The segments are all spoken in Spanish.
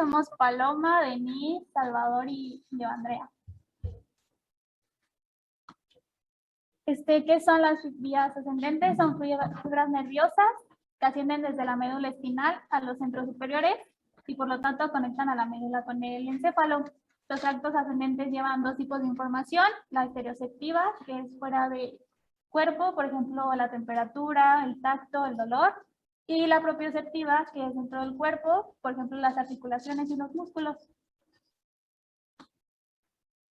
somos Paloma, Denise, Salvador y yo, Andrea. ¿Qué son las vías ascendentes? Son fibras nerviosas que ascienden desde la médula espinal a los centros superiores y por lo tanto conectan a la médula con el encéfalo. Los tractos ascendentes llevan dos tipos de información, la estereoceptiva, que es fuera de cuerpo, por ejemplo, la temperatura, el tacto, el dolor, y la propioceptiva, que es dentro del cuerpo, por ejemplo, las articulaciones y los músculos.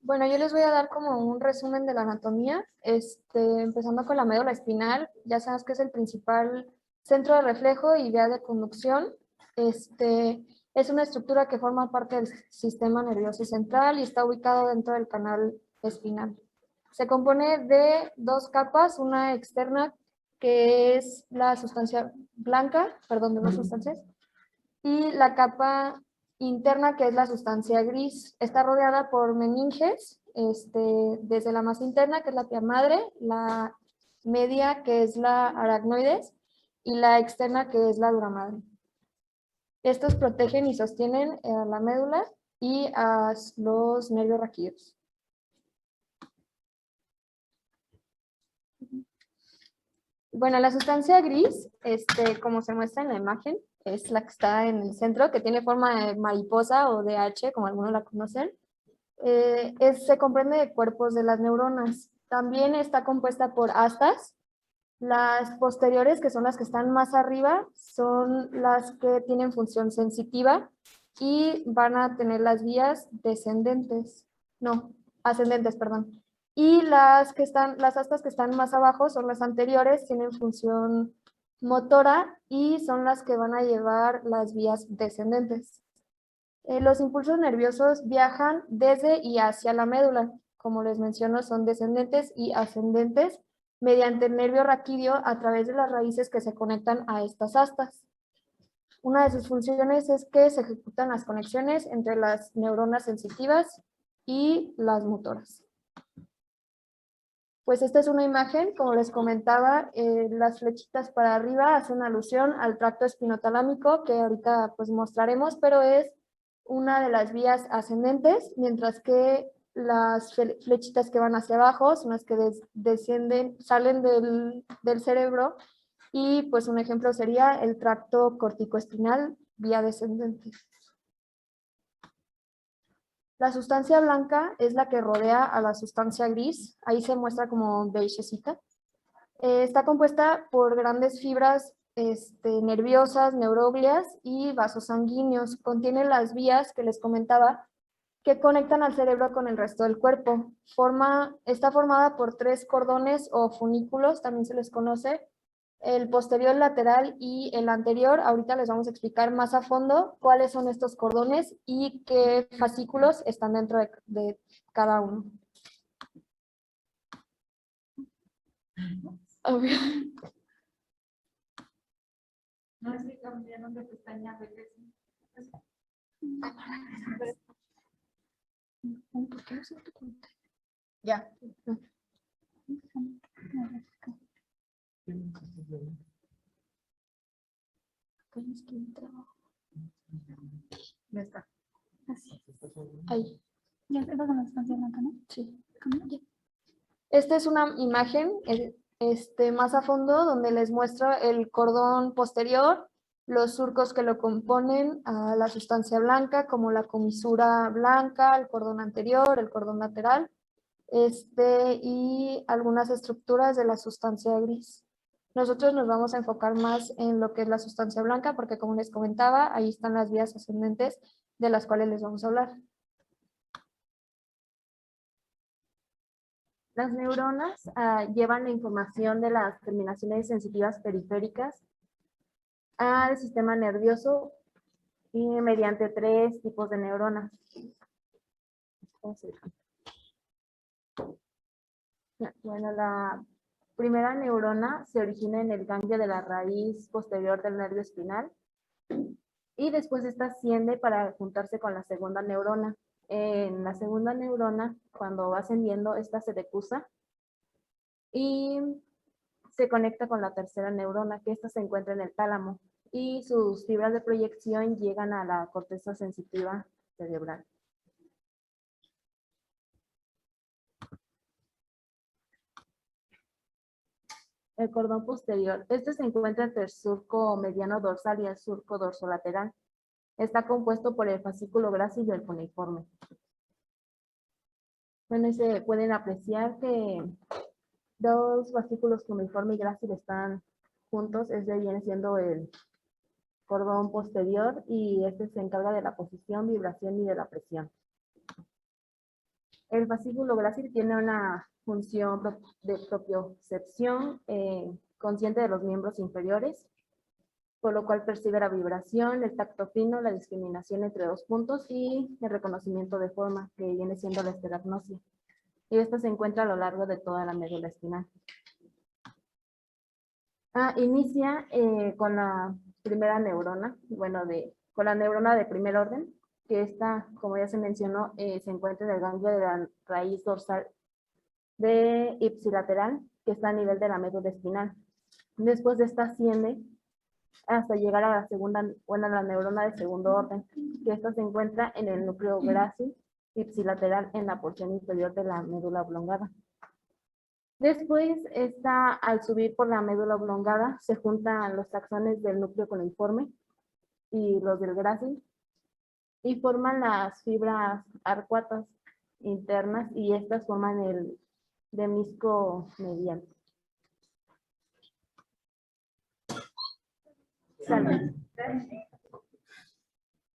Bueno, yo les voy a dar como un resumen de la anatomía, empezando con la médula espinal. Ya sabes que es el principal centro de reflejo y vía de conducción. Es una estructura que forma parte del sistema nervioso central y está ubicado dentro del canal espinal. Se compone de dos capas, una externa que es la sustancia blanca, perdón, de dos sustancias, y la capa interna, que es la sustancia gris. Está rodeada por meninges, desde la más interna, que es la pia madre, la media, que es la aracnoides, y la externa, que es la dura madre. Estos protegen y sostienen a la médula y a los nervios raquídeos. Bueno, la sustancia gris, como se muestra en la imagen, es la que está en el centro, que tiene forma de mariposa o de H, como algunos la conocen. Se comprende de cuerpos de las neuronas. También está compuesta por astas. Las posteriores, que son las que están más arriba, son las que tienen función sensitiva y van a tener las vías ascendentes, perdón. Y las astas que están más abajo son las anteriores, tienen función motora y son las que van a llevar las vías descendentes. Los impulsos nerviosos viajan desde y hacia la médula. Como les menciono, son descendentes y ascendentes mediante el nervio raquídeo a través de las raíces que se conectan a estas astas. Una de sus funciones es que se ejecutan las conexiones entre las neuronas sensitivas y las motoras. Pues esta es una imagen, como les comentaba, las flechitas para arriba hacen alusión al tracto espinotalámico, que ahorita pues mostraremos, pero es una de las vías ascendentes, mientras que las flechitas que van hacia abajo son las que salen del cerebro, y pues un ejemplo sería el tracto corticoespinal, vía descendente. La sustancia blanca es la que rodea a la sustancia gris, ahí se muestra como beigecita. Está compuesta por grandes fibras nerviosas, neuroglias y vasos sanguíneos. Contiene las vías que les comentaba que conectan al cerebro con el resto del cuerpo. Está formada por 3 cordones o funículos, también se les conoce, el posterior, el lateral y el anterior. Ahorita les vamos a explicar más a fondo cuáles son estos cordones y qué fascículos están dentro de cada uno. No es que cambiaron de pestaña de ¿Por qué no se te cuenta? Ya. Ya está. Así. Ahí. Ya está con la sustancia blanca, ¿no? Sí. Esta es una imagen más a fondo donde les muestro el cordón posterior, los surcos que lo componen, a la sustancia blanca, como la comisura blanca, el cordón anterior, el cordón lateral, y algunas estructuras de la sustancia gris. Nosotros nos vamos a enfocar más en lo que es la sustancia blanca, porque como les comentaba, ahí están las vías ascendentes de las cuales les vamos a hablar. Las neuronas llevan la información de las terminaciones sensitivas periféricas al sistema nervioso y mediante 3 tipos de neuronas. Bueno, la primera neurona se origina en el ganglio de la raíz posterior del nervio espinal y después esta asciende para juntarse con la segunda neurona. En la segunda neurona, cuando va ascendiendo, esta se decusa y se conecta con la tercera neurona, que esta se encuentra en el tálamo. y sus fibras de proyección llegan a la corteza sensitiva cerebral. El cordón posterior. Este se encuentra entre el surco mediano dorsal y el surco dorsolateral. Está compuesto por el fascículo grácil y el cuneiforme. Bueno, y se pueden apreciar que dos fascículos cuneiforme y grácil están juntos. Este viene siendo el cordón posterior y este se encarga de la posición, vibración y de la presión. El fascículo grácil tiene una función de propiocepción consciente de los miembros inferiores, por lo cual percibe la vibración, el tacto fino, la discriminación entre dos puntos y el reconocimiento de forma, que viene siendo la esterognosia. Y esta se encuentra a lo largo de toda la médula espinal. Inicia con la primera neurona, con la neurona de primer orden, que esta, como ya se mencionó, se encuentra en el ganglio de la raíz dorsal de ipsilateral, que está a nivel de la médula espinal. Después de esta asciende hasta llegar a la segunda, la neurona de segundo orden, que esta se encuentra en el núcleo grácil ipsilateral en la porción inferior de la médula oblongada. Después, al subir por la médula oblongada, se juntan los taxones del núcleo cuneiforme y los del grácil y forman las fibras arcuatas internas y estas forman el demisco medial. Salve.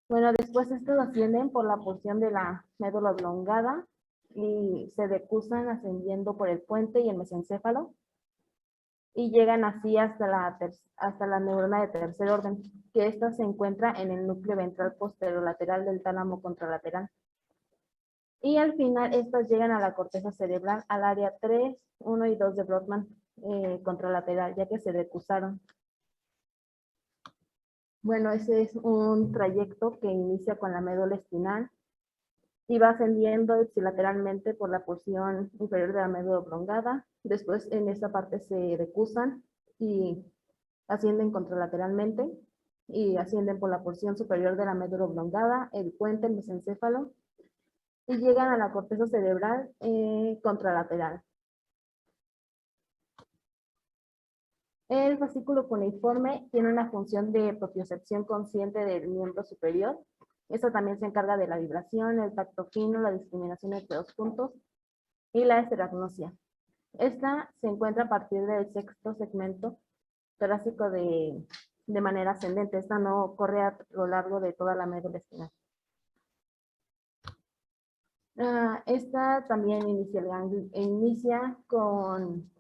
Bueno, después estos ascienden por la porción de la médula oblongada y se decusan ascendiendo por el puente y el mesencéfalo y llegan así hasta la neurona de tercer orden, que esta se encuentra en el núcleo ventral posterolateral del tálamo contralateral. Y al final estas llegan a la corteza cerebral, al área 3, 1 y 2 de Brodmann contralateral, ya que se decusaron. Bueno, ese es un trayecto que inicia con la médula espinal y va ascendiendo ipsilateralmente por la porción inferior de la médula oblongada. Después en esta parte se decusan y ascienden contralateralmente y ascienden por la porción superior de la médula oblongada, el puente, el mesencéfalo y llegan a la corteza cerebral contralateral. El fascículo cuneiforme tiene una función de propiocepción consciente del miembro superior. Esto también se encarga de la vibración, el tacto fino, la discriminación entre dos puntos y la esterognosia. Esta se encuentra a partir del sexto segmento torácico de manera ascendente. Esta no corre a lo largo de toda la médula espinal. Esta también inicia con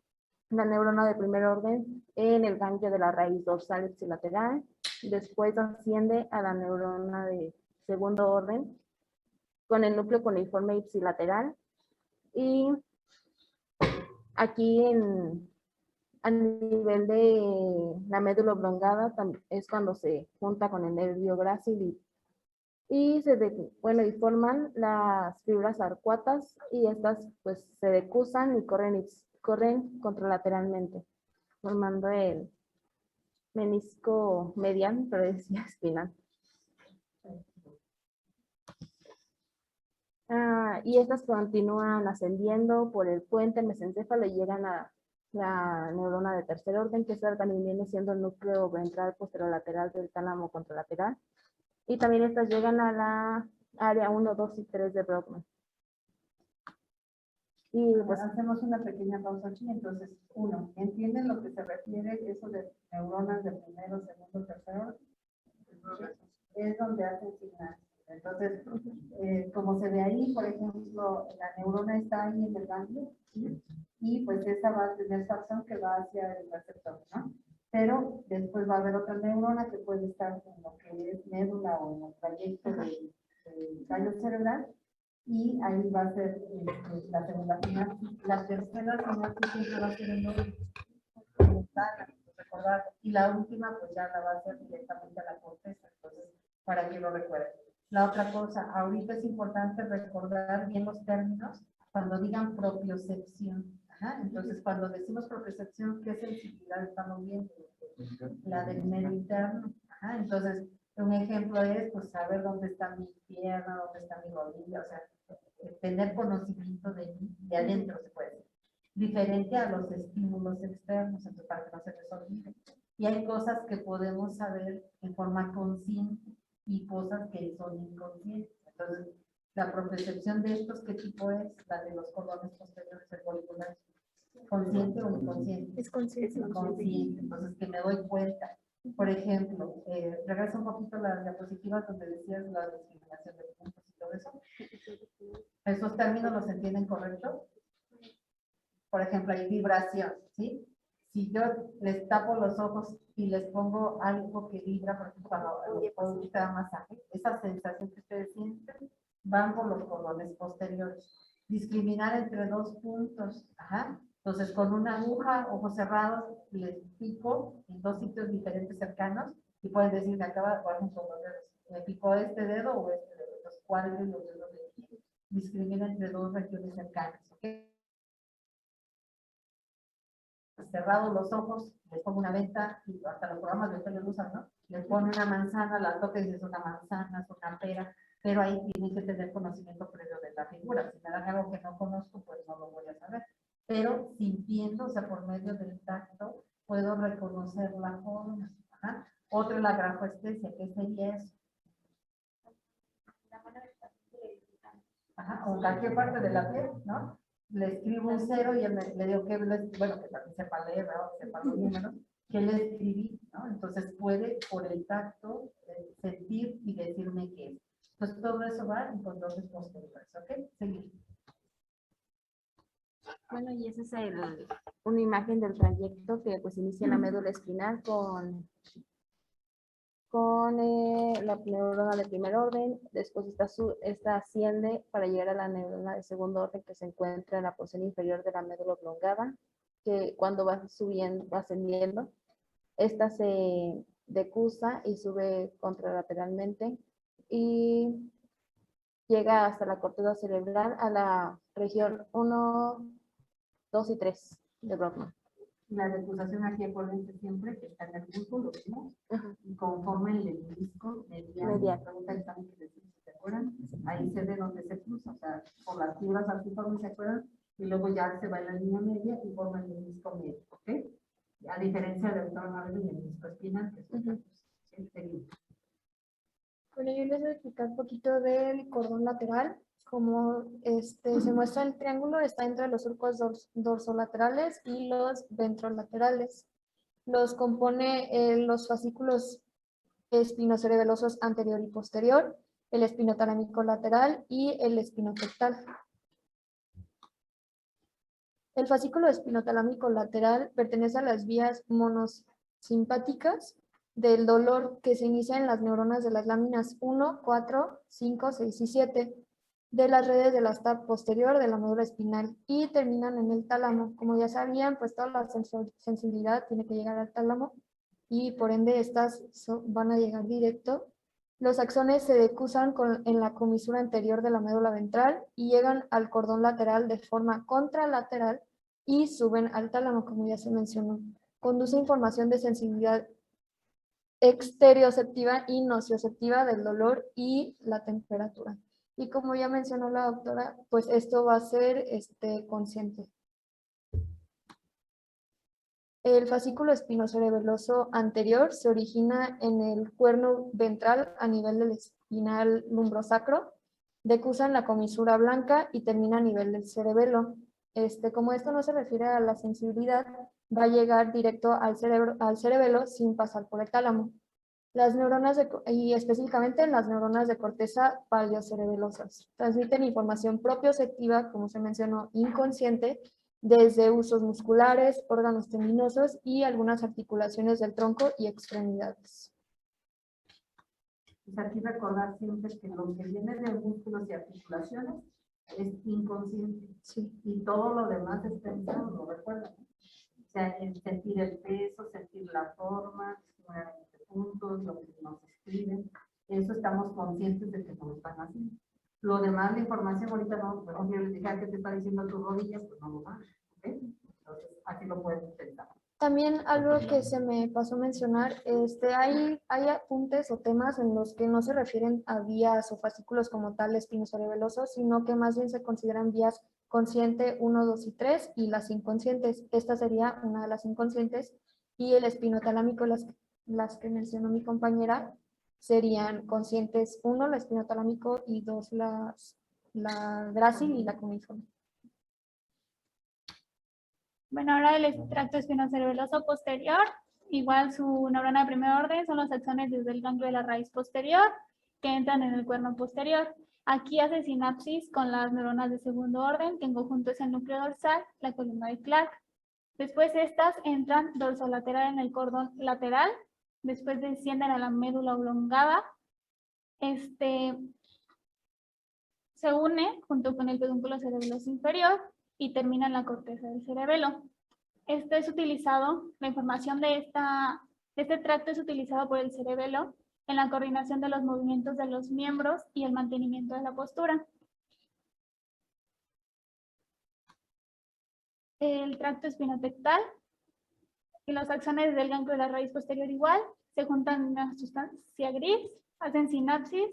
la neurona de primer orden en el ganglio de la raíz dorsal ipsilateral. Después asciende a la neurona de segundo orden con el núcleo cuneiforme ipsilateral. Y aquí a nivel de la médula oblongada es cuando se junta con el nervio grácil y forman las fibras arcuatas y estas pues se decusan y corren contralateralmente, formando el menisco medial, pero decía espinal. Y estas continúan ascendiendo por el puente, el mesencéfalo y llegan a la neurona de tercer orden, que esta también viene siendo el núcleo ventral posterolateral del tálamo contralateral. Y también estas llegan a la área 1, 2 y 3 de Brodmann. Y pues hacemos una pequeña pausa aquí. Entonces, uno, ¿entienden lo que se refiere eso de neuronas de primero, segundo, tercero? Es donde hacen signales. Entonces, como se ve ahí, por ejemplo, la neurona está ahí en el ganglio, ¿sí? Y pues esa va a tener su acción que va hacia el receptor, ¿no? Pero después va a haber otra neurona que puede estar en lo que es médula o en el trayecto del tallo cerebral, y ahí va a ser la segunda sinapsis. La tercera sinapsis siempre va a ser en recordar, y la última pues ya la va a hacer directamente a la corteza, entonces para que lo recuerden. La otra cosa, ahorita es importante recordar bien los términos cuando digan propiocepción. Entonces, cuando decimos propiocepción, ¿qué sensibilidad estamos viendo? La del medio interno. Ajá, entonces, un ejemplo es, pues, saber dónde está mi pierna, dónde está mi rodilla, o sea, tener conocimiento de adentro, se puede decir. Diferente a los estímulos externos, entonces, para que no se les olvide. Y hay cosas que podemos saber en forma consciente y cosas que son inconscientes. Entonces, la propiocepción de estos, ¿qué tipo es? La de los cordones posteriores cerviculares. ¿Consciente o inconsciente? Es consciente. Consciente, entonces que me doy cuenta. Por ejemplo, regresa un poquito la diapositiva donde decías la discriminación de puntos y todo eso. ¿Esos términos los entienden correcto? Por ejemplo, hay vibración, ¿sí? Si yo les tapo los ojos y les pongo algo que vibra, por ejemplo, cuando los puedo dar masaje, esa sensación que ustedes sienten van por los cordones posteriores. Discriminar entre dos puntos, ajá. Entonces, con una aguja, ojos cerrados, les pico en dos sitios diferentes cercanos y pueden decir, me acaba con los dedos. ¿Me picó este dedo o este dedo? Entonces, ¿cuál de los dedos le pico? Discrimina entre dos regiones cercanas, ¿ok? Cerrados los ojos, les pongo una venta, y hasta los programas de ustedes lo usan, ¿no? Les pone una manzana, la toca y dices una manzana, es una pera, pero ahí tienen que tener conocimiento previo de la figura. Si me dan algo que no conozco, pues no lo voy a saber. Pero sintiendo, o sea, por medio del tacto, puedo reconocer la forma. Ajá. Otra es la grafoestesia, ¿qué sería eso? Ajá, o cualquier parte de la piel, ¿no? Le escribo un cero y le digo que, bueno, que también sepa leer, ¿no? Sepa los números, que le escribí, ¿no? Entonces puede, por el tacto, sentir y decirme qué es. Entonces todo eso va en controles posteriores, ¿ok? Seguir. Bueno, y esa es una imagen del trayecto que pues inicia en la médula espinal con la neurona de primer orden, después esta asciende para llegar a la neurona de segundo orden que se encuentra en la porción inferior de la médula oblongada, que cuando va subiendo, va ascendiendo, esta se decusa y sube contralateralmente y llega hasta la corteza cerebral a la región 1, 2 y 3 de Brodmann. La decusación aquí, acuérdense siempre que está en el bulbo, lo vimos, y conforme el disco mediano. Pregunta el examen que les hice, ¿se acuerdan? Ahí se ve donde se cruza, o sea, por las fibras altiformes, ¿se acuerdan? Y luego ya se va en la línea media y forma el disco medio, ¿ok? A diferencia del tronco y el disco espinal, que es otra cosa. ¿Sí? Seguimos. Bueno, yo les voy a explicar un poquito del cordón lateral. Como se muestra el triángulo, está entre los surcos dorsolaterales y los ventrolaterales. Los compone los fascículos espinocerebelosos anterior y posterior, el espinotalámico lateral y el espinotectal. El fascículo espinotalámico lateral pertenece a las vías monosimpáticas del dolor que se inicia en las neuronas de las láminas 1, 4, 5, 6 y 7 de las redes del asta posterior de la médula espinal y terminan en el tálamo. Como ya sabían, pues toda la sensibilidad tiene que llegar al tálamo y por ende estas van a llegar directo. Los axones se decusan en la comisura anterior de la médula ventral y llegan al cordón lateral de forma contralateral y suben al tálamo, como ya se mencionó. Conduce información de sensibilidad exterioceptiva y nocioceptiva del dolor y la temperatura. Y como ya mencionó la doctora, pues esto va a ser consciente. El fascículo espinocerebeloso anterior se origina en el cuerno ventral a nivel del espinal lumbrosacro, decusa en la comisura blanca y termina a nivel del cerebelo. Como esto no se refiere a la sensibilidad, va a llegar directo al cerebelo sin pasar por el tálamo. Las neuronas y específicamente las neuronas de corteza paliocerebelosas transmiten información propioceptiva, como se mencionó, inconsciente, desde usos musculares, órganos tendinosos y algunas articulaciones del tronco y extremidades. Pues aquí recordar siempre que lo que viene de músculos y articulaciones es inconsciente. Sí. Y todo lo demás es pensado, ¿lo recuerdan? O sea, el sentir el peso, sentir la forma, puntos, lo que nos escriben, eso estamos conscientes de que nos están haciendo. Lo demás, la información ahorita no, pero yo les dije que te está diciendo tus rodillas, pues no lo van, ¿ok? Entonces, así lo pueden pensar. También algo que se me pasó a mencionar, hay apuntes o temas en los que no se refieren a vías o fascículos como tal espinocerebelosos, sino que más bien se consideran vías consciente 1, 2 y 3 y las inconscientes. Esta sería una de las inconscientes y el espinotalámico, las que mencionó mi compañera, serían conscientes 1, la espinotalámico y 2, la grácil y la cuneiforme. Bueno, ahora el tracto espinocerebeloso posterior, igual su neurona de primer orden son los axones desde el ganglio de la raíz posterior que entran en el cuerno posterior. Aquí hace sinapsis con las neuronas de segundo orden, que en conjunto es el núcleo dorsal, la columna de Clark. Después estas entran dorsolateral en el cordón lateral, después descienden a la médula oblongada. Se une junto con el pedúnculo cerebeloso inferior y termina en la corteza del cerebelo. Este es utilizado, la información de este tracto es utilizado por el cerebelo en la coordinación de los movimientos de los miembros y el mantenimiento de la postura. El tracto espinotectal y los axones del ganglio de la raíz posterior igual se juntan en una sustancia gris, hacen sinapsis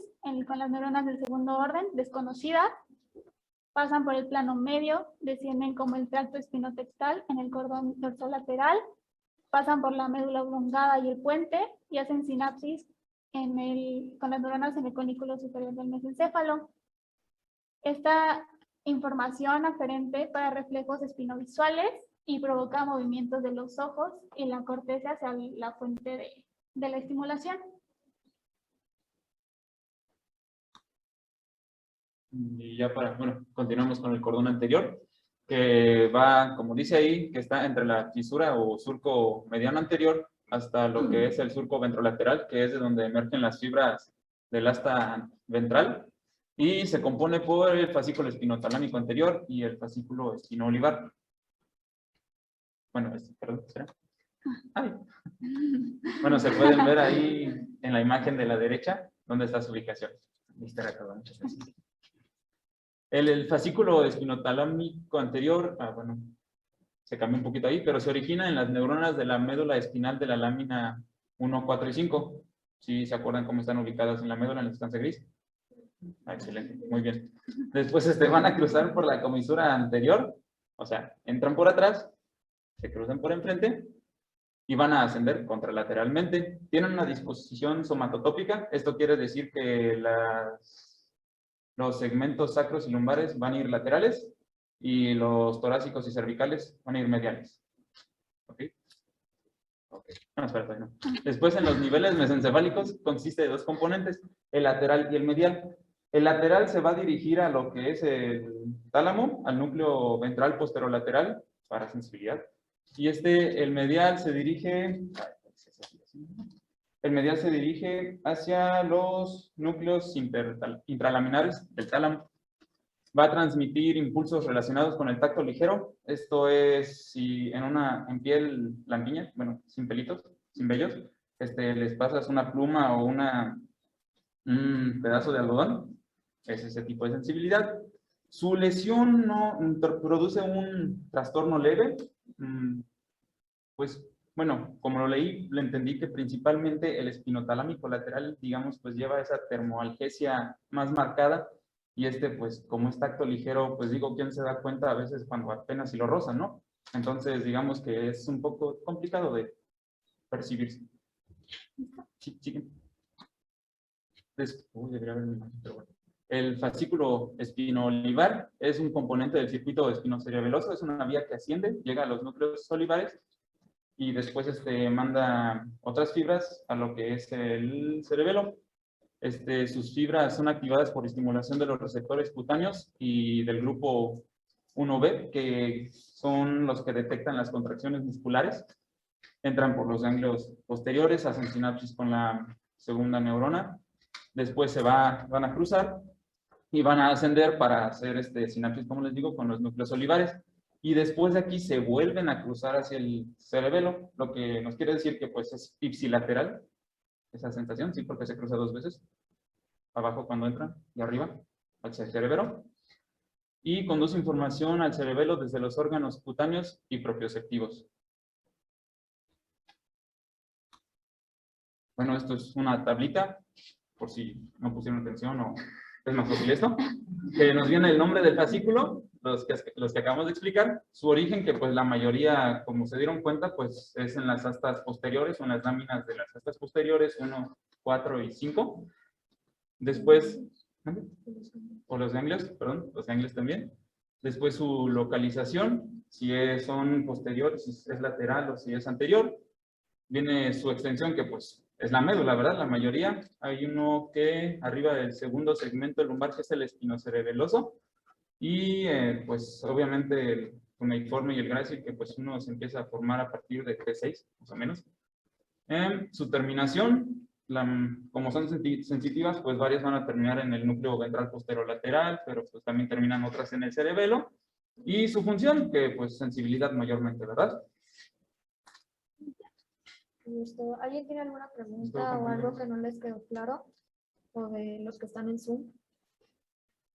con las neuronas del segundo orden desconocidas, pasan por el plano medio, descienden como el tracto espinotectal en el cordón dorsolateral, pasan por la médula oblongada y el puente y hacen sinapsis con las neuronas en el conículo superior del mesencéfalo. Esta información aferente para reflejos espinovisuales y provoca movimientos de los ojos y la corteza hacia la fuente de la estimulación. Y ya continuamos con el cordón anterior, que va, como dice ahí, que está entre la fisura o surco mediano anterior hasta lo que es el surco ventrolateral, que es de donde emergen las fibras del asta ventral, y se compone por el fascículo espinotalámico anterior y el fascículo espinoolivar. Bueno, perdón, ¿será? Ay. Bueno, se pueden ver ahí en la imagen de la derecha, dónde está su ubicación. Muchas gracias. El fascículo espinotalámico anterior, se cambió un poquito ahí, pero se origina en las neuronas de la médula espinal de la lámina 1, 4 y 5. ¿Sí se acuerdan cómo están ubicadas en la médula, en la sustancia gris? Excelente, muy bien. Después van a cruzar por la comisura anterior, o sea, entran por atrás, se cruzan por enfrente y van a ascender contralateralmente. Tienen una disposición somatotópica, esto quiere decir que los segmentos sacros y lumbares van a ir laterales y los torácicos y cervicales van a ir mediales. ¿Ok? No, espera, no. Después, en los niveles mesencefálicos consiste de dos componentes, el lateral y el medial. El lateral se va a dirigir a lo que es el tálamo, al núcleo ventral posterolateral, para sensibilidad. Y el medial se dirige... El medial se dirige hacia los núcleos intralaminares del tálamo. Va a transmitir impulsos relacionados con el tacto ligero. Esto es si en piel blanquiña, sin pelitos, sin vellos, les pasas una pluma o un pedazo de algodón. Es ese tipo de sensibilidad. Su lesión no produce un trastorno leve. Como lo leí, le entendí que principalmente el espinotalámico lateral, digamos, pues lleva esa termoalgesia más marcada y pues como es tacto ligero, pues digo, ¿quién se da cuenta a veces cuando apenas si lo roza, no? Entonces, digamos que es un poco complicado de percibirse. Sí, siguen. Debería haber una imagen, pero bueno. El fascículo espinoolivar es un componente del circuito espinocerebeloso, es una vía que asciende, llega a los núcleos olivares y después manda otras fibras a lo que es el cerebelo. Sus fibras son activadas por estimulación de los receptores cutáneos y del grupo 1B, que son los que detectan las contracciones musculares. Entran por los ganglios posteriores, hacen sinapsis con la segunda neurona. Después van a cruzar y van a ascender para hacer sinapsis, como les digo, con los núcleos olivares. Y después de aquí se vuelven a cruzar hacia el cerebelo, lo que nos quiere decir que pues es ipsilateral, esa sensación, sí, porque se cruza dos veces, abajo cuando entran y arriba, hacia el cerebelo, y conduce información al cerebelo desde los órganos cutáneos y propioceptivos. bueno, esto es una tablita, por si no pusieron atención o es más fácil esto, que nos viene el nombre del fascículo, los que acabamos de explicar, su origen, que pues la mayoría, como se dieron cuenta, pues es en las astas posteriores o en las láminas de las astas posteriores, 1, 4 y 5. Después, o los ganglios, perdón, los ganglios también. Después su localización, si son posteriores, si es lateral o si es anterior. Viene su extensión, que pues es la médula, ¿verdad? La mayoría. Hay uno que arriba del segundo segmento lumbar, que es el espinocerebeloso. Y pues obviamente el cuneiforme y el grácil, que pues uno se empieza a formar a partir de T6, más o menos. Su terminación, como son sensitivas, pues varias van a terminar en el núcleo ventral posterolateral, pero pues también terminan otras en el cerebelo. Y su función, que pues sensibilidad mayormente, ¿verdad? Listo. ¿Alguien tiene alguna pregunta o algo que no les quedó claro? ¿O de los que están en Zoom?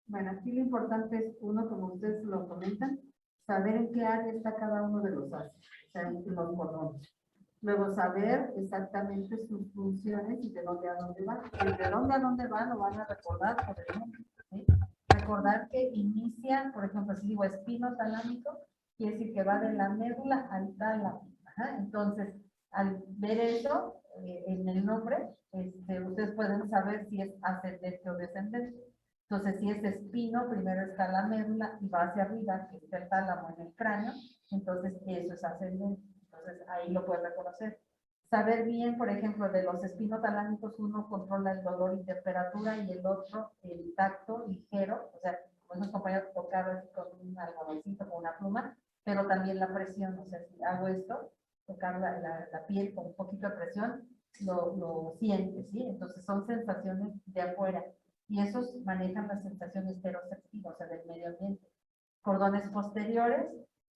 Bueno, aquí lo importante es, uno, como ustedes lo comentan, saber en qué área está cada uno de los ácidos, o sea, en los cordones. Luego saber exactamente sus funciones y de dónde a dónde van. Y de dónde a dónde van lo van a recordar, por ejemplo, ¿sí? Recordar que inicia, por ejemplo, si digo espino talámico, quiere decir que va de la médula al tálamo. Ajá. Entonces, al ver eso en el nombre, ustedes pueden saber si es ascendente o descendente. Entonces, si es espino, primero está la médula y va hacia arriba, que está el tálamo en el cráneo, entonces eso es ascendente. Entonces, ahí lo pueden reconocer. Saber bien, por ejemplo, de los espinotalámicos, uno controla el dolor y temperatura y el otro el tacto ligero, o sea, como esos compañeros tocar con un algodoncito, con una pluma, pero también la presión, o sea, si hago esto, tocar la piel con un poquito de presión, lo sientes, ¿sí? Entonces son sensaciones de afuera y esos manejan las sensaciones esteroceptivas, o sea, del medio ambiente. Cordones posteriores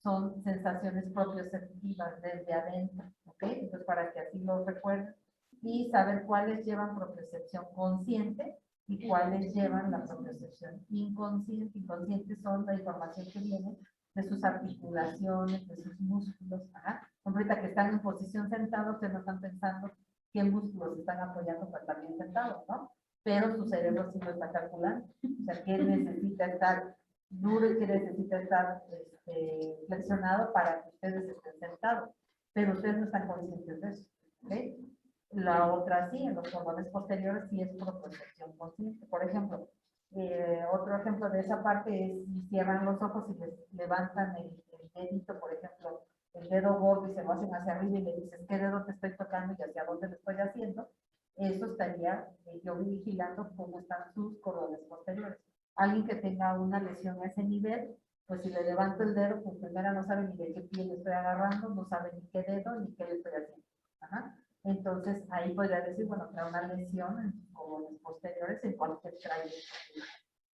son sensaciones propioceptivas desde adentro, ¿ok? Entonces, para que así lo recuerden y saber cuáles llevan propiocepción consciente y cuáles llevan la propiocepción inconsciente. Inconsciente son la información que viene de sus articulaciones, de sus músculos. Ajá. Ahorita que están en posición sentados, se no están pensando qué músculos están apoyando para estar bien sentados, ¿no? Pero su cerebro sí lo está calculando. O sea, qué necesita estar duro y que necesita estar flexionado para que ustedes estén sentados, pero ustedes no están conscientes de eso, ¿ok? La otra sí, en los cordones posteriores sí es propiocepción consciente. Por ejemplo, otro ejemplo de esa parte es si cierran los ojos y les levantan el dedito, por ejemplo, el dedo gordo y se lo hacen hacia arriba y le dices, ¿qué dedo te estoy tocando y hacia dónde lo estoy haciendo? Eso estaría yo vigilando cómo están sus cordones posteriores. Alguien que tenga una lesión a ese nivel, pues si le levanto el dedo, pues primero no sabe ni de qué pie le estoy agarrando, no sabe ni qué dedo, ni qué le estoy haciendo. Ajá. Entonces, ahí podría decir, bueno, trae una lesión en sus cordones posteriores en cualquier trae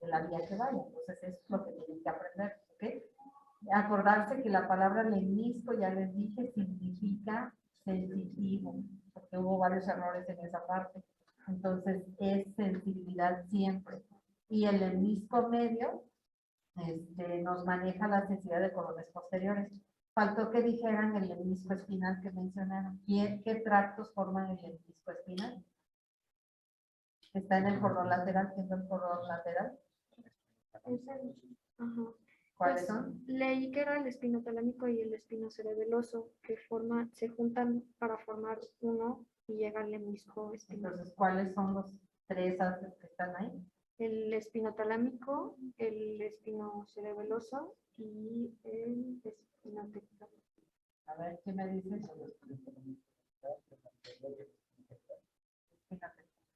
de la vía que vaya. Entonces, eso es lo que tienen que aprender, ¿ok? Acordarse que la palabra lemnisco, ya les dije, significa sensitivo, porque hubo varios errores en esa parte. Entonces, es sensibilidad siempre. Y el lemnisco medio nos maneja la sensibilidad de cordones posteriores. Faltó que dijeran el lemnisco espinal que mencionaron. ¿Qué tractos forman el lemnisco espinal? Está en el cordón lateral. ¿Qué es el cordón lateral? Ajá. ¿Cuáles Pues, son? leí que era el espinotalámico y el espinocerebeloso que se juntan para formar uno y llega al lemnisco espinal. Entonces, ¿cuáles son los tres haces que están ahí? El espinotalámico, el espinocerebeloso y el espinotecal. A ver, ¿qué me dices?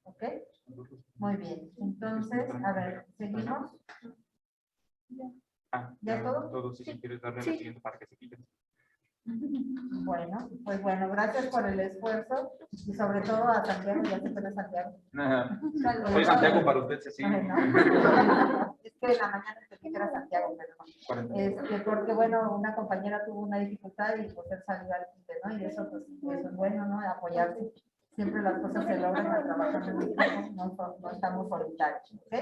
¿Ok? Muy bien. Entonces, a ver, ¿seguimos? ¿Ya todo? Todo, si quieres darle Sí. la siguiente para que se quite. Bueno, pues bueno, gracias por el esfuerzo y sobre todo a Santiago, ya se fue Santiago. Soy Santiago para usted, Cecilia. Ay, no. Es que en la mañana pensé que era Santiago, pero no. Porque bueno, una compañera tuvo una dificultad y pues él salió al quite, ¿no? Y eso pues eso es bueno, ¿no? Apoyarse. Siempre las cosas se logran al trabajar en equipo, no estamos solitarios, ¿ok?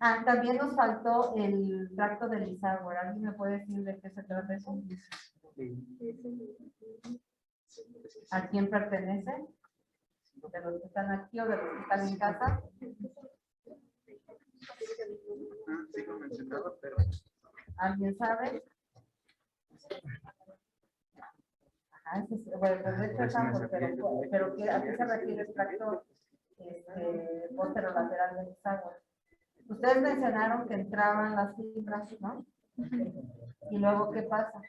Ah, también nos faltó el tracto del Isauer. ¿Alguien me puede decir de qué se trata eso? ¿A quién pertenece? de los que están aquí o de los que están en casa. Sí, lo mencionaba, pero... ¿Alguien sabe? Ajá, ese es, bueno, pues de hecho es ambos, pero ¿a qué se refiere el tracto posterolateral del hexágono? Ustedes mencionaron que entraban las fibras, ¿no? Y luego, ¿qué pasa?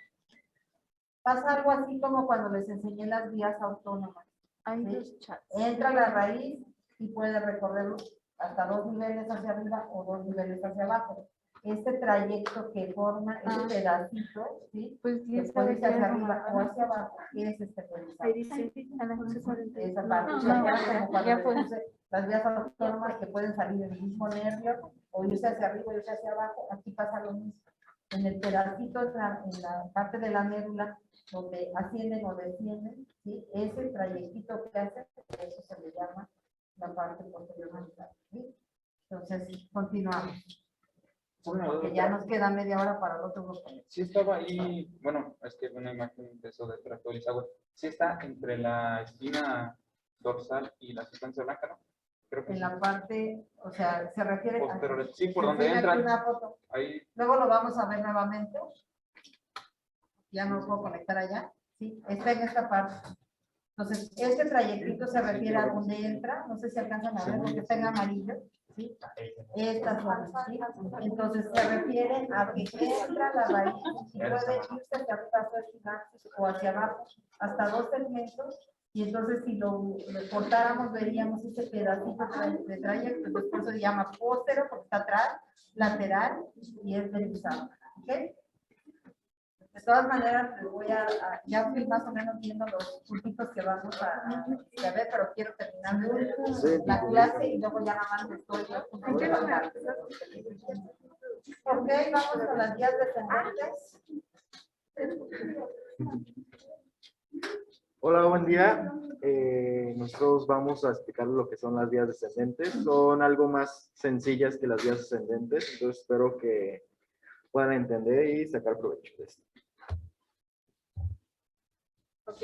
Pasa algo así como cuando les enseñé las vías autónomas. Hay ¿sí? dos chats. Entra la raíz y puede recorrer hasta 2 niveles hacia arriba o 2 niveles hacia abajo. Este trayecto que forma ese pedacito, ¿sí? Pues Que sí, puede ir hacia arriba o hacia abajo, es este pedacito. ahí dice a las 11:40. Esa parte, No, o sea, no, ya como cuando ya les fue. puse las vías autónomas que pueden salir del mismo nervio o irse hacia arriba o irse hacia abajo, aquí pasa lo mismo. En el pedacito, en la parte de la médula, donde ascienden o descienden, ¿sí? Ese trayectito que hace, eso se le llama la parte posterior mandibular, ¿sí? Entonces, continuamos. Porque ya nos queda media hora para el otro grupo. Sí estaba ahí, bueno, es que es una imagen de eso de tracto del hexágono. Sí está entre la espina dorsal y la sustancia blanca, ¿no? Creo que En sí. la parte, o sea, se refiere a... Posterior, sí, por te donde enseño aquí entran. una foto. Ahí, Luego lo vamos a ver nuevamente. Ya no lo puedo conectar allá. Sí, está en esta parte. Entonces, este trayectito se refiere a donde entra. No sé si alcanzan a ver porque está en amarillo. ¿Sí? Esta zona, ¿sí? Entonces, se refiere a que entra la raíz y puede irse hacia arriba, o hacia abajo, hasta 2 segmentos. Y entonces, si lo cortáramos, veríamos ese pedacito de trayecto. Entonces, por eso se llama póstero, porque está atrás, lateral y es deslizado. ¿Ok? De todas maneras, les voy ya fui más o menos viendo los puntitos que vamos a ver, pero quiero terminar la clase y luego ya nada más estoy los puntos de la clase. Ok, vamos con las vías descendentes. Hola, buen día. Nosotros vamos a explicar lo que son las vías descendentes. Son algo más sencillas que las vías ascendentes, entonces espero que puedan entender y sacar provecho de esto. Ok,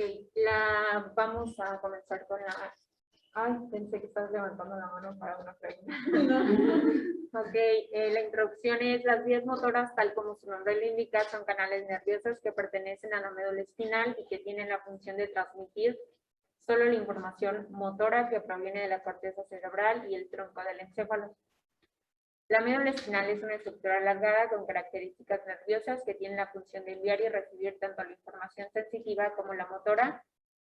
vamos a comenzar con la... Ay, pensé que estabas levantando la mano para una pregunta. Ok, la introducción es: las vías motoras, tal como su nombre lo indica, son canales nerviosos que pertenecen a la médula espinal y que tienen la función de transmitir solo la información motora que proviene de la corteza cerebral y el tronco del encéfalo. La médula espinal es una estructura alargada con características nerviosas que tienen la función de enviar y recibir tanto la información sensitiva como la motora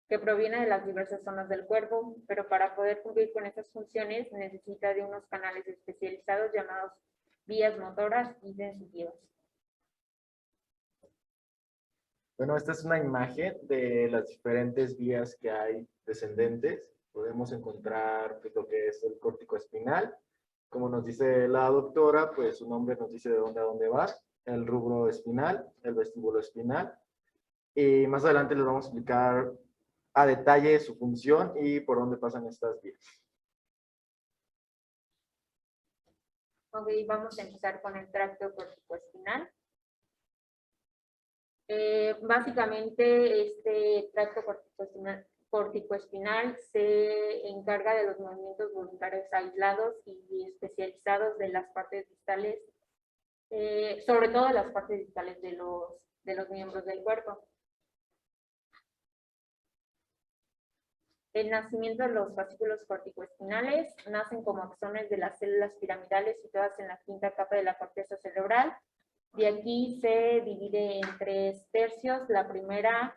que proviene de las diversas zonas del cuerpo, pero para poder cumplir con esas funciones necesita de unos canales especializados llamados vías motoras y sensitivas. Bueno, esta es una imagen de las diferentes vías que hay descendentes. Podemos encontrar pues, lo que es el córtico espinal. Como nos dice la doctora, pues su nombre nos dice de dónde a dónde va. El rubro espinal, el vestíbulo espinal. Y más adelante les vamos a explicar a detalle su función y por dónde pasan estas vías. Ok, vamos a empezar con el tracto corticoespinal. Básicamente, este tracto corticoespinal se encarga de los movimientos voluntarios aislados y especializados de las partes distales, sobre todo de las partes distales de los miembros del cuerpo. El nacimiento de los fascículos corticoespinales nacen como axones de las células piramidales situadas en la quinta capa de la corteza cerebral. De aquí se divide en 3 tercios. La primera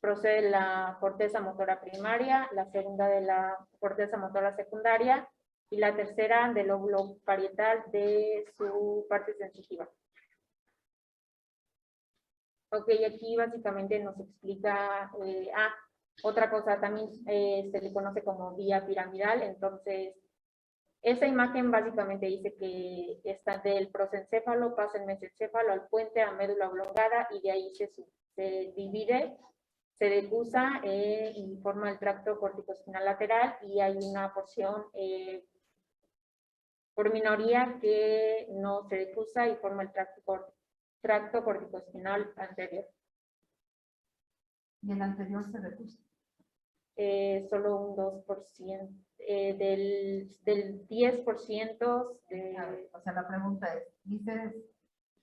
procede de la corteza motora primaria, la segunda de la corteza motora secundaria y la tercera del lóbulo parietal de su parte sensitiva. Ok, aquí básicamente nos explica, otra cosa también se le conoce como vía piramidal. Entonces, esa imagen básicamente dice que está del prosencéfalo, pasa el mesencéfalo al puente a médula oblongada y de ahí se divide, se decusa y forma el tracto corticoespinal lateral, y hay una porción por minoría que no se decusa y forma el tracto corticoespinal anterior. Y el anterior se reduce. solo un 2%, del 10% A ver, o sea, la pregunta es, dices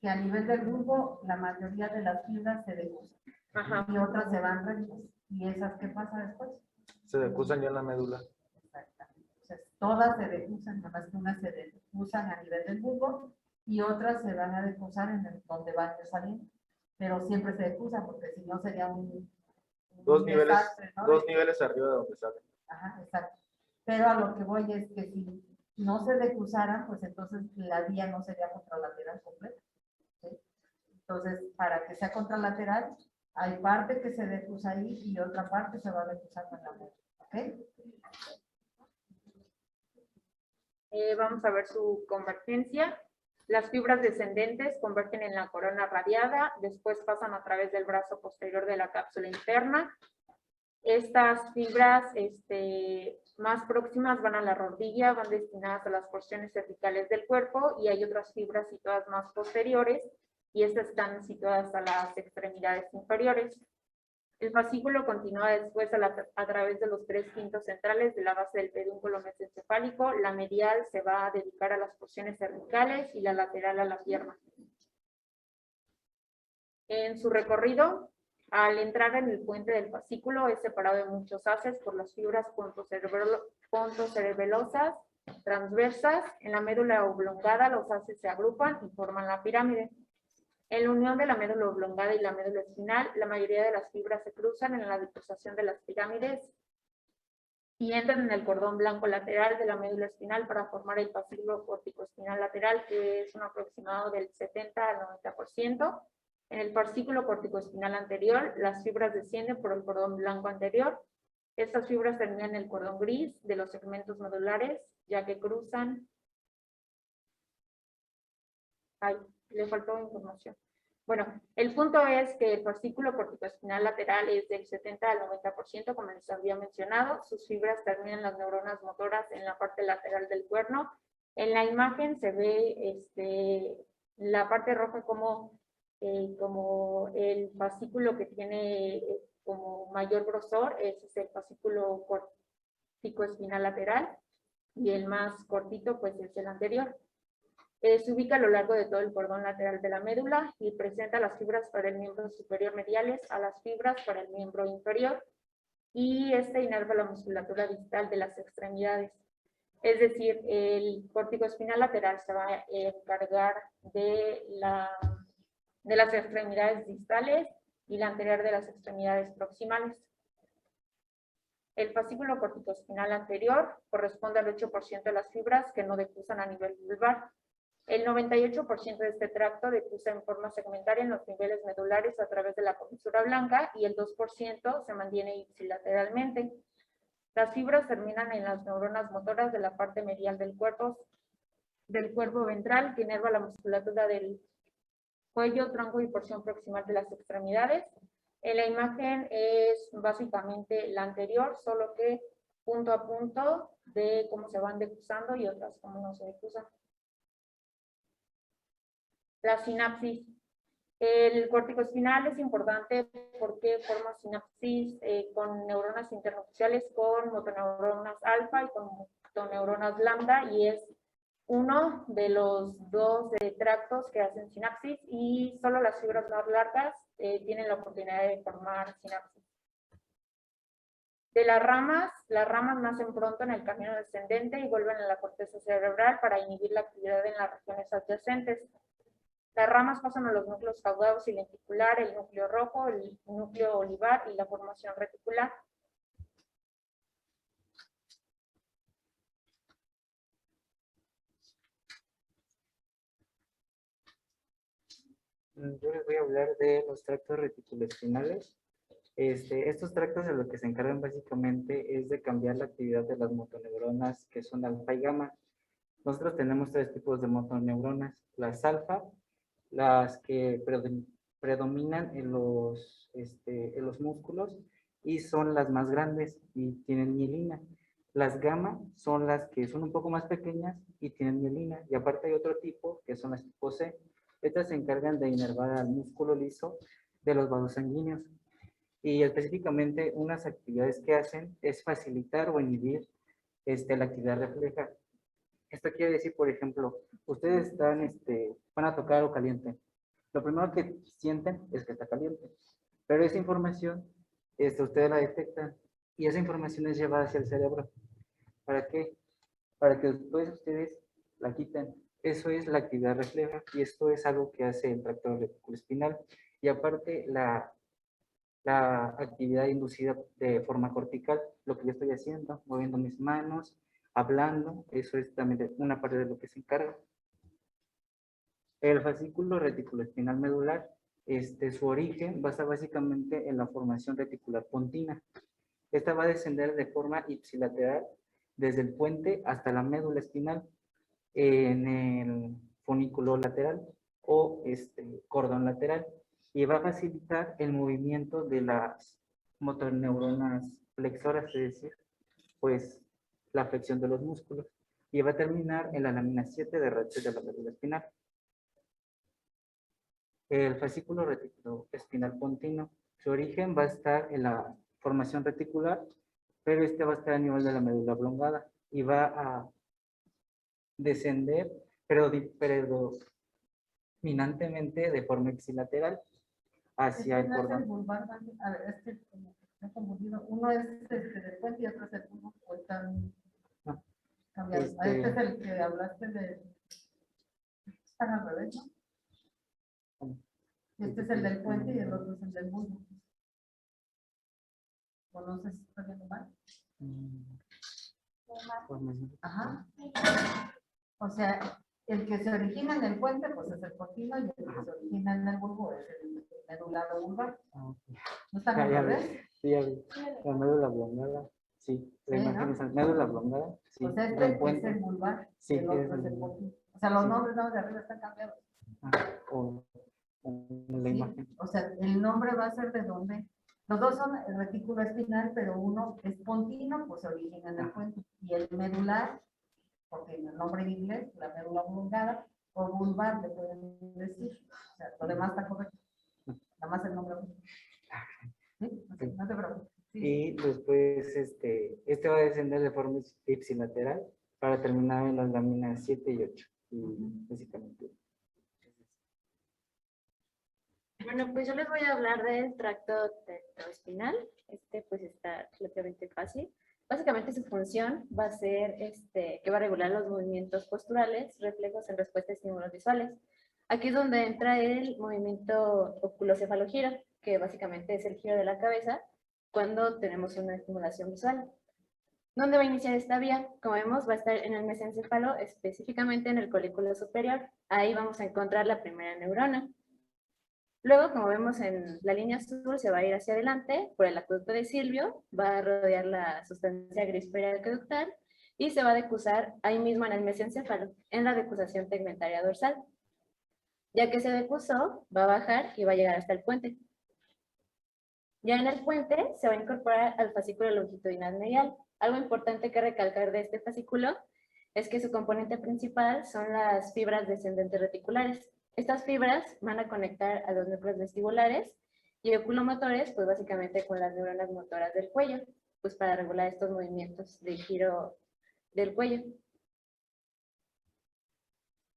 que a nivel del grupo la mayoría de las fibras se decusan Ajá. y otras se van rectas. ¿Y esas qué pasa después? Se decusan ya en la médula. Exactamente. O sea, todas se decusan, nada más que unas se decusan a nivel del bulbo y otras se van a decusar en donde van saliendo. Pero siempre se decusan porque si no sería un Dos niveles, desastre, ¿no? dos niveles arriba de donde sale. Ajá, exacto. Pero a lo que voy es que si no se decusaran, pues entonces la vía no sería contralateral completa. ¿Sí? Entonces, para que sea contralateral, hay parte que se decusa ahí y otra parte se va a decusar en la médula. ¿Ok? Vamos a ver su convergencia. Las fibras descendentes convergen en la corona radiada, después pasan a través del brazo posterior de la cápsula interna. Estas fibras más próximas van a la rodilla, van destinadas a las porciones cervicales del cuerpo, y hay otras fibras situadas más posteriores, y estas están situadas a las extremidades inferiores. El fascículo continúa después a través de los 3 quintos centrales de la base del pedúnculo mesencefálico. La medial se va a dedicar a las porciones cervicales y la lateral a la pierna. En su recorrido, al entrar en el puente del fascículo, es separado de muchos haces por las fibras pontocerebelosas transversas. En la médula oblongada, los haces se agrupan y forman la pirámide. En la unión de la médula oblongada y la médula espinal, la mayoría de las fibras se cruzan en la dispersación de las pirámides y entran en el cordón blanco lateral de la médula espinal para formar el fascículo corticoespinal lateral, que es un aproximado del 70 al 90%. En el fascículo corticoespinal anterior, las fibras descienden por el cordón blanco anterior. Estas fibras terminan en el cordón gris de los segmentos medulares, ya que cruzan... Ay, le faltó información. Bueno, el punto es que el fascículo corticoespinal lateral es del 70 al 90%, como les había mencionado. Sus fibras terminan las neuronas motoras en la parte lateral del cuerno. En la imagen se ve la parte roja como el fascículo que tiene como mayor grosor, ese es el fascículo corticoespinal lateral, y el más cortito pues es el anterior. Se ubica a lo largo de todo el cordón lateral de la médula y presenta las fibras para el miembro superior mediales a las fibras para el miembro inferior, y inerva la musculatura distal de las extremidades. Es decir, el corticoespinal lateral se va a encargar de las extremidades distales y la anterior de las extremidades proximales. El fascículo corticoespinal anterior corresponde al 8% de las fibras que no decusan a nivel vulvar. El 98% de este tracto decusa en forma segmentaria en los niveles medulares a través de la comisura blanca, y el 2% se mantiene ipsilateralmente. Las fibras terminan en las neuronas motoras de la parte medial del cuerpo ventral, que inerva la musculatura del cuello, tronco y porción proximal de las extremidades. En la imagen es básicamente la anterior, solo que punto a punto de cómo se van decusando y otras cómo no se decusan. La sinapsis. El corticoespinal es importante porque forma sinapsis con neuronas internupciales, con motoneuronas alfa y con motoneuronas lambda, y es uno de los dos tractos que hacen sinapsis, y solo las fibras más largas tienen la oportunidad de formar sinapsis. De las ramas nacen pronto en el camino descendente y vuelven a la corteza cerebral para inhibir la actividad en las regiones adyacentes. Las ramas pasan a los núcleos caudados y lenticular, el núcleo rojo, el núcleo olivar y la formación reticular. Yo les voy a hablar de los tractos reticuloespinales. Estos tractos de lo que se encargan básicamente es de cambiar la actividad de las motoneuronas, que son alfa y gamma. Nosotros tenemos 3 tipos de motoneuronas: las alfa, las que predominan en los músculos y son las más grandes y tienen mielina. Las gamma son las que son un poco más pequeñas y tienen mielina, y aparte hay otro tipo que son las tipo C. Estas se encargan de inervar al músculo liso de los vasos sanguíneos. Y específicamente unas actividades que hacen es facilitar o inhibir la actividad refleja. Esto quiere decir, por ejemplo, ustedes van a tocar algo caliente. Lo primero que sienten es que está caliente, pero esa información ustedes la detectan y esa información es llevada hacia el cerebro. ¿Para qué? Para que después ustedes la quiten. Eso es la actividad refleja y esto es algo que hace el tracto reticuloespinal. Y aparte, la actividad inducida de forma cortical, lo que yo estoy haciendo, moviendo mis manos, hablando, eso es también una parte de lo que se encarga. El fascículo reticuloespinal medular, su origen va a estar básicamente en la formación reticular pontina. Esta va a descender de forma ipsilateral desde el puente hasta la médula espinal en el fonículo lateral o cordón lateral y va a facilitar el movimiento de las motoneuronas flexoras, es decir, pues la flexión de los músculos y va a terminar en la lámina 7 de Rett de la médula espinal. El fascículo reticuloespinal pontino, su origen va a estar en la formación reticular, pero va a estar a nivel de la médula oblongada y va a descender predominantemente de forma ipsilateral hacia el cordón. Uno es del puente y otro es el bulbo, o están No, cambiados. Este es el que hablaste de. Están al revés, ¿no? Este es el del puente y el otro es el del bulbo. ¿O no sé si estoy viendo mal? Ajá. O sea, el que se origina en el puente, pues es el cortino, y el que se origina en el bulbo es el medulado vulvar. ¿No están al revés? Sí, ya vi. La médula oblongada, sí. La Sí, imagen ¿no? es la médula oblongada, sí. O sea, El este es puente, el vulvar, sí, el otro es el es el vulvar. cortino. O sea, los Sí. nombres de arriba están cambiados. o en la Sí, imagen. o sea, el nombre va a ser de dónde. Los dos son el retículo espinal, pero uno es pontino, pues se origina en el puente. Y el medular, porque en el nombre en inglés, la médula oblongada, o vulvar, le pueden decir. O sea, lo demás está correcto. Nada más el nombre. ¿Sí? No te preocupes. Sí. Y después va a descender de forma ipsilateral para terminar en las láminas 7 y 8. Y básicamente. Bueno, pues yo les voy a hablar del tracto retroespinal. Pues está relativamente fácil. Básicamente su función va a ser que va a regular los movimientos posturales, reflejos en respuesta a estímulos visuales. Aquí es donde entra el movimiento oculocefalogiro, que básicamente es el giro de la cabeza cuando tenemos una estimulación visual. ¿Dónde va a iniciar esta vía? Como vemos, va a estar en el mesencéfalo, específicamente en el colículo superior. Ahí vamos a encontrar la primera neurona. Luego, como vemos en la línea azul, se va a ir hacia adelante por el acueducto de Silvio, va a rodear la sustancia gris periaqueductal y se va a decusar ahí mismo en el mesencéfalo, en la decusación tegmentaria dorsal. Ya que se decusó, va a bajar y va a llegar hasta el puente. Ya en el puente se va a incorporar al fascículo longitudinal medial. Algo importante que recalcar de este fascículo es que su componente principal son las fibras descendentes reticulares. Estas fibras van a conectar a los núcleos vestibulares y oculomotores, pues básicamente con las neuronas motoras del cuello, pues para regular estos movimientos de giro del cuello.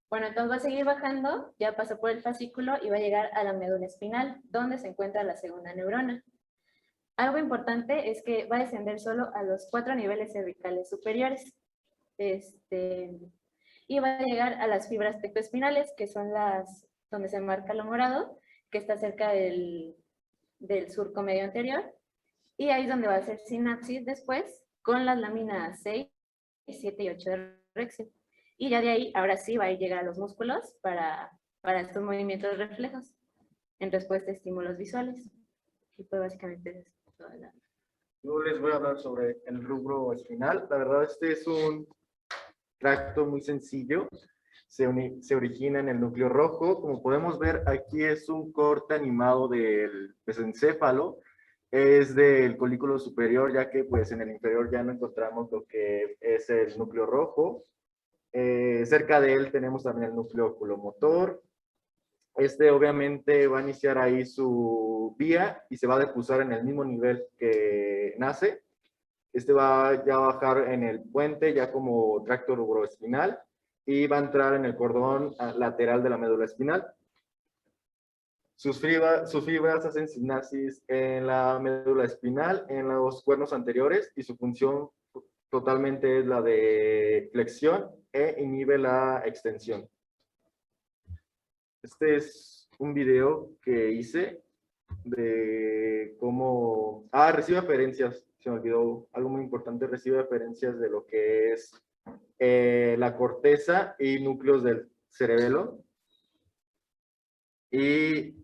Bueno, entonces va a seguir bajando, ya pasó por el fascículo y va a llegar a la médula espinal, donde se encuentra la segunda neurona. Algo importante es que va a descender solo a los 4 niveles cervicales superiores. Y va a llegar a las fibras tectoespinales, que son las donde se marca lo morado, que está cerca del surco medio anterior. Y ahí es donde va a hacer sinapsis después con las láminas 6, 7 y 8 de Rexio. Y ya de ahí, ahora sí, va a llegar a los músculos para estos movimientos reflejos en respuesta a estímulos visuales. Y pues básicamente es toda la... Yo les voy a hablar sobre el rubro espinal. La verdad, este es un tracto muy sencillo. Se origina en el núcleo rojo. Como podemos ver, aquí es un corte animado del mesencéfalo. Es del colículo superior, ya que pues en el inferior ya no encontramos lo que es el núcleo rojo. Cerca de él tenemos también el núcleo oculomotor. Obviamente va a iniciar ahí su vía y se va a decursar en el mismo nivel que nace. Va ya a bajar en el puente ya como tracto rubroespinal y va a entrar en el cordón lateral de la médula espinal. Sus fibras hacen sinapsis en la médula espinal, en los cuernos anteriores, y su función totalmente es la de flexión e inhibe la extensión. Este es un video que hice de cómo... recibe referencias, se me olvidó algo muy importante, recibe referencias de lo que es la corteza y núcleos del cerebelo. Y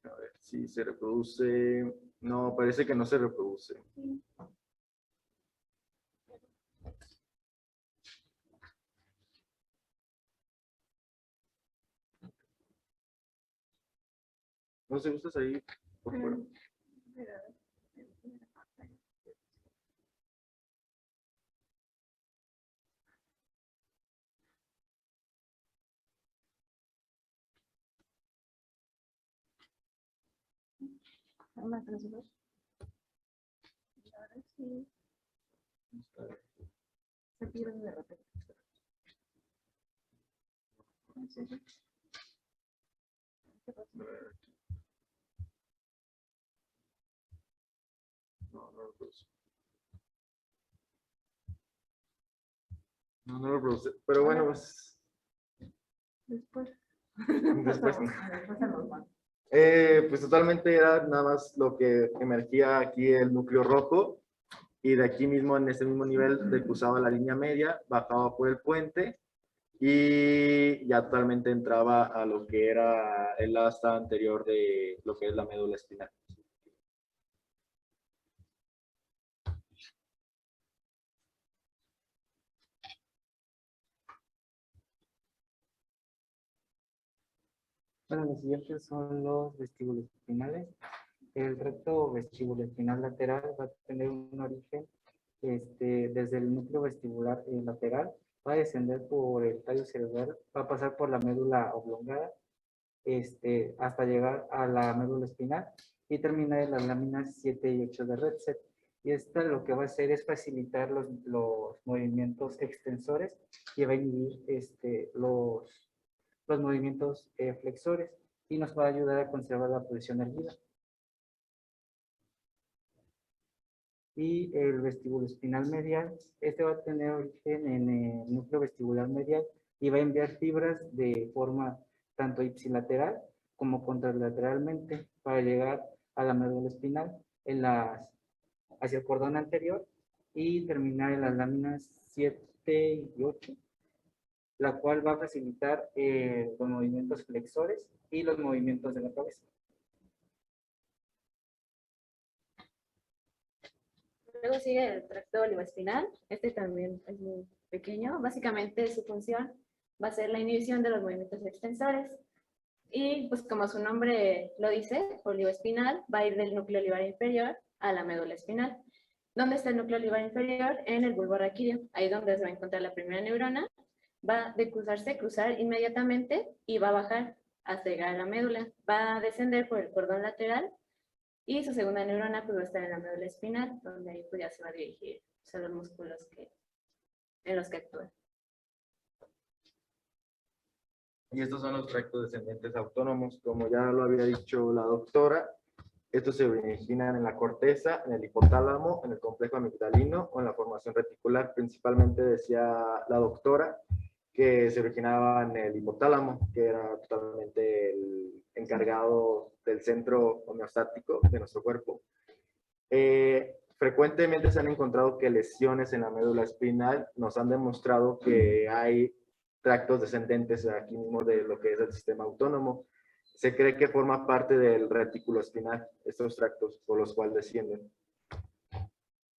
a ver si se reproduce. No, parece que no se reproduce. No sé, ¿gustas ahí por fuera? Se pierde de repente. No, no lo produce. No, no lo produce. Pero bueno, pues... Después. Después. Después se los mando. Pues totalmente era nada más lo que emergía aquí el núcleo rojo, y de aquí mismo, en ese mismo nivel, cruzaba la línea media, bajaba por el puente y ya totalmente entraba a lo que era el asta anterior de lo que es la médula espinal. Bueno, los siguientes son los vestíbulos espinales. El recto vestibuloespinal lateral va a tener un origen desde el núcleo vestibular lateral, va a descender por el tallo cerebral, va a pasar por la médula oblongada, hasta llegar a la médula espinal y terminar en las láminas 7 y 8 de Redset. Y esta lo que va a hacer es facilitar los movimientos extensores y va a inhibir los movimientos flexores y nos va a ayudar a conservar la posición erguida. Y el vestíbulo espinal medial, va a tener origen en el núcleo vestibular medial y va a enviar fibras de forma tanto ipsilateral como contralateralmente para llegar a la médula espinal hacia el cordón anterior y terminar en las láminas 7 y 8, la cual va a facilitar los movimientos flexores y los movimientos de la cabeza. Luego sigue el tracto olivoespinal. Este también es muy pequeño. Básicamente su función va a ser la inhibición de los movimientos extensores. Y pues como su nombre lo dice, olivoespinal va a ir del núcleo olivar inferior a la médula espinal. ¿Dónde está el núcleo olivar inferior? En el bulbo raquídeo. Ahí es donde se va a encontrar la primera neurona. Va a cruzar inmediatamente y va a bajar hasta llegar a la médula. Va a descender por el cordón lateral. Y su segunda neurona pues va a estar en la médula espinal, donde ahí pues ya se va a dirigir a los músculos en los que actúan. Y estos son los tractos descendentes autónomos, como ya lo había dicho la doctora. Estos se originan en la corteza, en el hipotálamo, en el complejo amigdalino o en la formación reticular. Principalmente decía la doctora que se originaba en el hipotálamo, que era totalmente el encargado del centro homeostático de nuestro cuerpo. Frecuentemente se han encontrado que lesiones en la médula espinal nos han demostrado que hay tractos descendentes aquí mismo de lo que es el sistema autónomo. Se cree que forma parte del retículo espinal, estos tractos por los cuales descienden.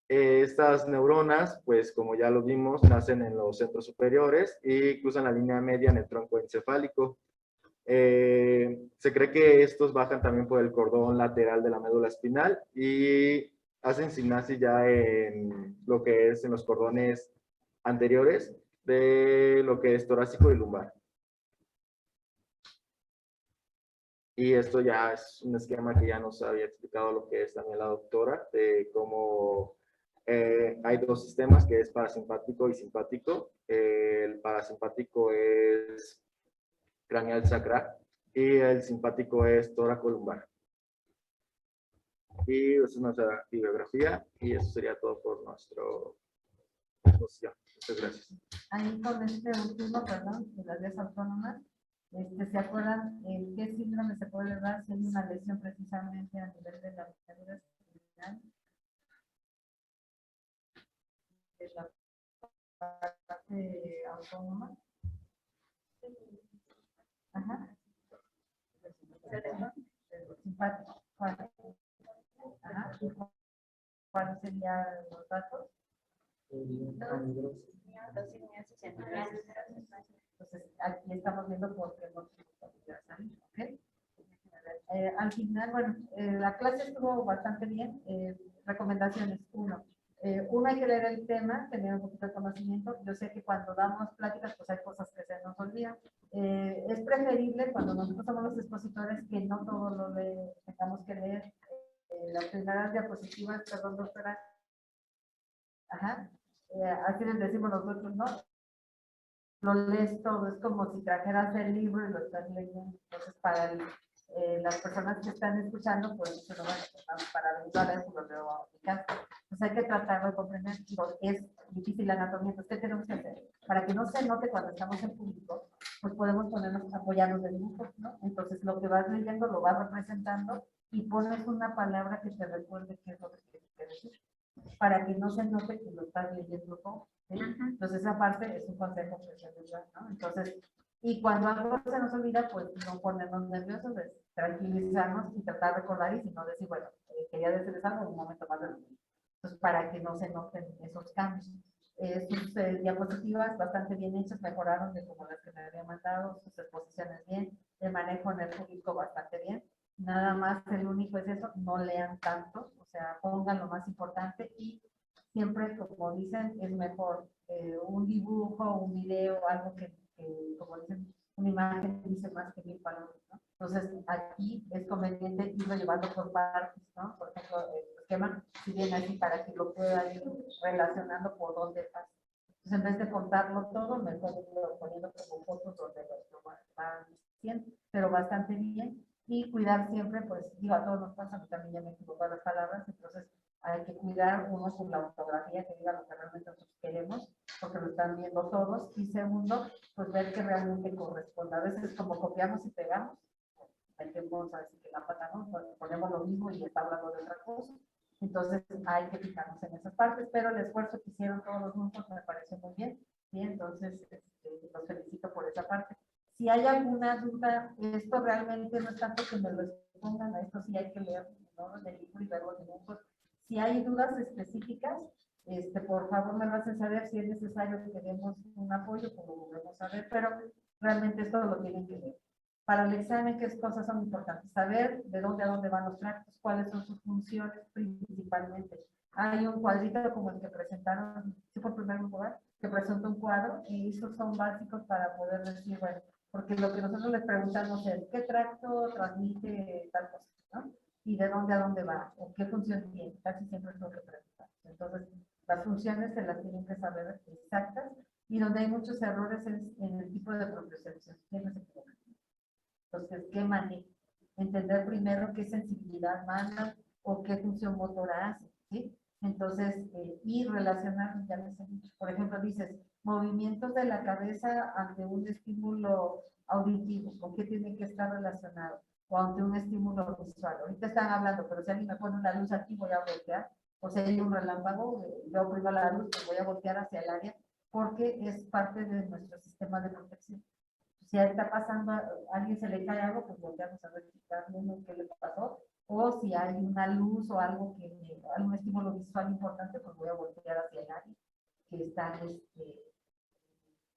Estas neuronas, pues como ya lo vimos, nacen en los centros superiores y cruzan la línea media en el tronco encefálico. Se cree que estos bajan también por el cordón lateral de la médula espinal y hacen sinapsis ya en lo que es en los cordones anteriores de lo que es torácico y lumbar. Y esto ya es un esquema que ya nos había explicado lo que es también la doctora, de cómo hay dos sistemas, que es parasimpático y simpático. El parasimpático es craneal sacral y el simpático es tóracolumbar. Y eso es nuestra bibliografía y eso sería todo por nuestro exposición. Muchas gracias. Ahí con este último, perdón, de las vías autónomas, ¿se acuerdan qué síndrome se puede dar si hay una lesión precisamente a nivel de la médula espinal? De la parte autónoma. Ajá. Simpático. ¿Cuál? Ajá. ¿Cuáles serían los datos? Entonces, aquí estamos viendo por qué no salir, ¿ok? Al final, bueno, la clase estuvo bastante bien. Recomendaciones. Uno, hay que leer el tema, tener un poquito de conocimiento. Yo sé que cuando damos pláticas, pues hay cosas que se nos olvidan. Es preferible cuando nosotros somos los expositores que no todo lo tengamos que leer. Las primeras diapositivas, perdón, doctora. Ajá. Así les decimos nosotros, ¿no? Lo lees todo, es como si trajeras el libro y lo estás leyendo. Entonces, para las personas que están escuchando, pues se lo van a para ayudar a eso lo veo a aplicar. Pues hay que tratarlo de comprender. Es difícil la anatomía, entonces, ¿qué tenemos que hacer? Para que no se note cuando estamos en público, pues podemos ponernos, apoyarnos de dibujos, ¿no? Entonces, lo que vas leyendo lo vas representando y pones una palabra que te recuerde qué es lo que tienes que decir, para que no se note que lo estás leyendo todo. ¿Sí? Entonces, esa parte es un consejo que se les da, ¿no? Entonces, y cuando algo se nos olvida, pues no ponernos nerviosos, es tranquilizarnos y tratar de recordar y si no decir, bueno, quería decirles algo en un momento más de entonces, para que no se noten esos cambios. Sus diapositivas bastante bien hechas, mejoraron de como las que me había mandado, sus exposiciones bien, el manejo en el público bastante bien. Nada más, el único es eso, no lean tanto, o sea, pongan lo más importante y siempre, como dicen, es mejor un dibujo, un video, algo que como dicen, una imagen dice más que 1000 palabras, ¿no? Entonces, aquí es conveniente irlo llevando por partes, ¿no? Por ejemplo, el esquema, si viene así para que lo pueda ir relacionando por dónde pasa. Entonces, en vez de contarlo todo, mejor irlo poniendo como fotos donde lo van diciendo, pero bastante bien. Y cuidar siempre, pues, digo, a todos nos pasa, que también ya me equivoco las palabras, entonces hay que cuidar, uno, con la ortografía, que diga lo que realmente nosotros queremos, porque lo están viendo todos, y segundo, pues ver que realmente corresponde. A veces como copiamos y pegamos, metemos así que la pata, ¿no? Ponemos lo mismo y está hablando de otra cosa. Entonces hay que fijarnos en esas partes, pero el esfuerzo que hicieron todos los grupos me parece muy bien, ¿sí? Entonces los felicito por esa parte. Si hay alguna duda, esto realmente no es tanto que me lo expongan, a esto sí hay que leer, ¿no? En el libro y ver los dibujos. Si hay dudas específicas, por favor me lo hacen saber. Si es necesario que demos un apoyo, pues lo volvemos a ver, pero realmente esto lo tienen que ver. Para el examen, ¿qué cosas son importantes? Saber de dónde a dónde van los tractos, cuáles son sus funciones principalmente. Hay un cuadrito como el que presentaron, sí, por primer lugar, que presenta un cuadro, y esos son básicos para poder decir, bueno, porque lo que nosotros les preguntamos es, ¿qué tracto transmite tal cosa? ¿No? Y de dónde a dónde va, o qué función tiene, casi siempre es lo que preguntamos. Entonces, las funciones se las tienen que saber exactas, y donde hay muchos errores es en el tipo de propiocepción. ¿Quién no se equivoca? Entonces, ¿qué manejo? Entender primero qué sensibilidad manda o qué función motora hace, ¿sí? Entonces, y relacionar, ya les he dicho, por ejemplo, dices, movimientos de la cabeza ante un estímulo auditivo, ¿con qué tiene que estar relacionado? O ante un estímulo visual. Ahorita están hablando, pero si alguien me pone una luz aquí, voy a voltear. O si hay un relámpago, yo primo la luz, pues voy a voltear hacia el área, porque es parte de nuestro sistema de protección. Si está pasando, a alguien se le cae algo, pues volteamos a ver si está viendo qué le pasó. O si hay una luz o algo algún estímulo visual importante, pues voy a voltear hacia el área que está,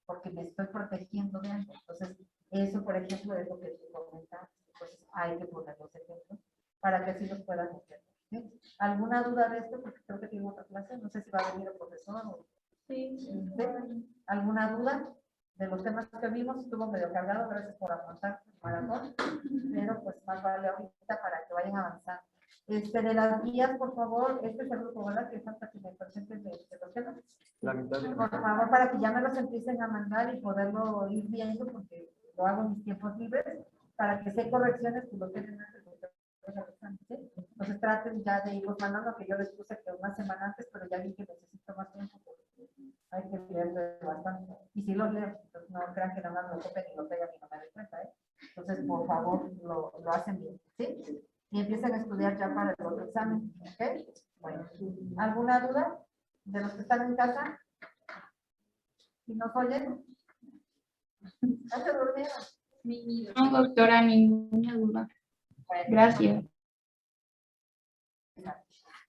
porque me estoy protegiendo de algo. Entonces, eso, por ejemplo, es lo que te comentaba. Entonces, hay que poner los ejemplos para que así los puedan entender. ¿Sí? ¿Alguna duda de esto? Porque creo que tengo otra clase. No sé si va a venir el profesor o... Sí. ¿Sí? ¿Alguna duda? de los temas que vimos, estuvo medio cargado, gracias por aguantar el maratón, pero pues más vale ahorita para que vayan avanzando. De las guías, por favor, este es el grupo, ¿verdad? Que falta que me presenten de los temas. La mitad de Por favor, para que ya me los empiecen a mandar y poderlo ir viendo, porque lo hago en mis tiempos libres, para que si hay correcciones, pues lo tienen antes de que vaya al examen, ¿sí? Entonces traten ya de irlos mandando, que yo les puse que una semana antes, pero ya vi que necesito más tiempo, porque hay que leer bastante. Y si los leo, entonces no crean que nada más lo copen y lo pegan y no me doy cuenta, ¿eh? Entonces, por favor, lo hacen bien, ¿sí? Y empiecen a estudiar ya para el otro examen, ¿ok? Bueno, ¿alguna duda de los que están en casa? ¿Si nos oyen? ¿Ya se durmieron? No, doctora, ninguna duda. Bueno, Gracias.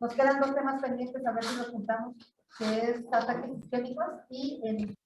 nos quedan dos temas pendientes, a ver si los juntamos, que es ataques isquémicos y el